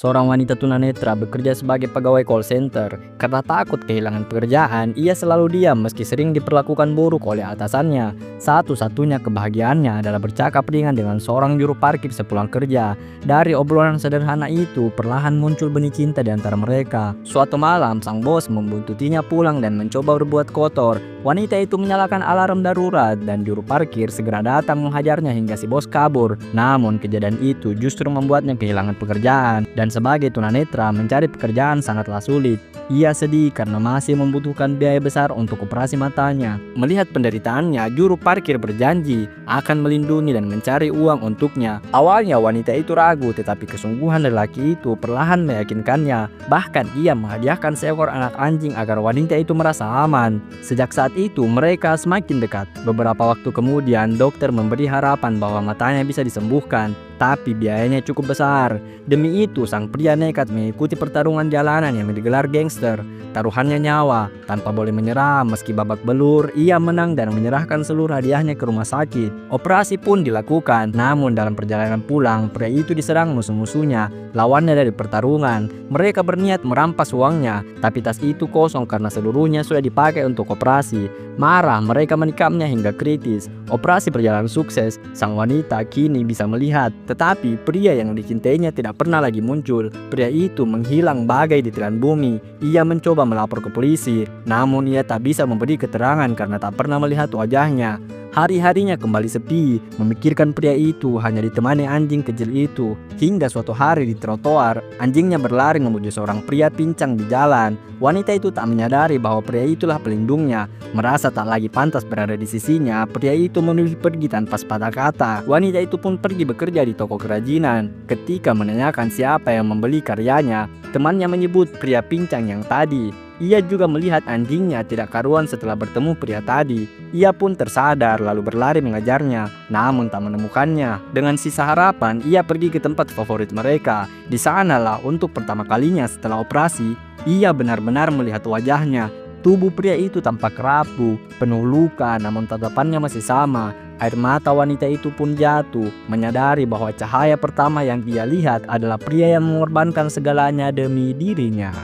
Seorang wanita tunanetra bekerja sebagai pegawai call center. Karena takut kehilangan pekerjaan, ia selalu diam meski sering diperlakukan buruk oleh atasannya. Satu-satunya kebahagiaannya adalah bercakap ringan dengan seorang juru parkir sepulang kerja. Dari obrolan sederhana itu, perlahan muncul benih cinta di antara mereka. Suatu malam, sang bos membuntutinya pulang dan mencoba berbuat kotor. Wanita itu menyalakan alarm darurat dan juru parkir segera datang menghajarnya hingga si bos kabur. Namun kejadian itu justru membuatnya kehilangan pekerjaan. Dan sebagai tunanetra, mencari pekerjaan sangatlah sulit. Ia sedih karena masih membutuhkan biaya besar untuk operasi matanya. Melihat penderitaannya, juru parkir berjanji akan melindungi dan mencari uang untuknya. Awalnya wanita itu ragu, tetapi kesungguhan lelaki itu perlahan meyakinkannya. Bahkan ia menghadiahkan seekor anak anjing agar wanita itu merasa aman. Sejak saat itu mereka semakin dekat. Beberapa waktu kemudian dokter memberi harapan bahwa matanya bisa disembuhkan, tapi biayanya cukup besar. Demi itu sang pria nekat mengikuti pertarungan jalanan yang digelar gangster. Taruhannya nyawa, tanpa boleh menyerah. Meski babak belur, ia menang dan menyerahkan seluruh hadiahnya ke rumah sakit. Operasi pun dilakukan, namun dalam perjalanan pulang, pria itu diserang musuh-musuhnya, lawannya dari pertarungan. Mereka berniat merampas uangnya, tapi tas itu kosong karena seluruhnya sudah dipakai untuk operasi. Marah, mereka menikamnya hingga kritis. Operasi berjalan sukses, sang wanita kini bisa melihat, tetapi pria yang dicintainya tidak pernah lagi muncul. Pria itu menghilang bagai ditelan bumi. Ia mencoba melapor ke polisi, namun ia tak bisa memberi keterangan karena tak pernah melihat wajahnya. Hari-harinya kembali sepi, memikirkan pria itu hanya ditemani anjing kecil itu. Hingga suatu hari di trotoar, anjingnya berlari memuju seorang pria pincang di jalan. Wanita itu tak menyadari bahwa pria itulah pelindungnya. Merasa tak lagi pantas berada di sisinya, pria itu memilih pergi tanpa sepatah kata. Wanita itu pun pergi bekerja di toko kerajinan. Ketika menanyakan siapa yang membeli karyanya, temannya menyebut pria pincang yang tadi. Ia juga melihat anjingnya tidak karuan setelah bertemu pria tadi. Ia pun tersadar lalu berlari mengejarnya, namun tak menemukannya. Dengan sisa harapan, ia pergi ke tempat favorit mereka. Di sanalah untuk pertama kalinya setelah operasi, ia benar-benar melihat wajahnya. Tubuh pria itu tampak rapuh, penuh luka, namun tatapannya masih sama. Air mata wanita itu pun jatuh, menyadari bahwa cahaya pertama yang dia lihat adalah pria yang mengorbankan segalanya demi dirinya.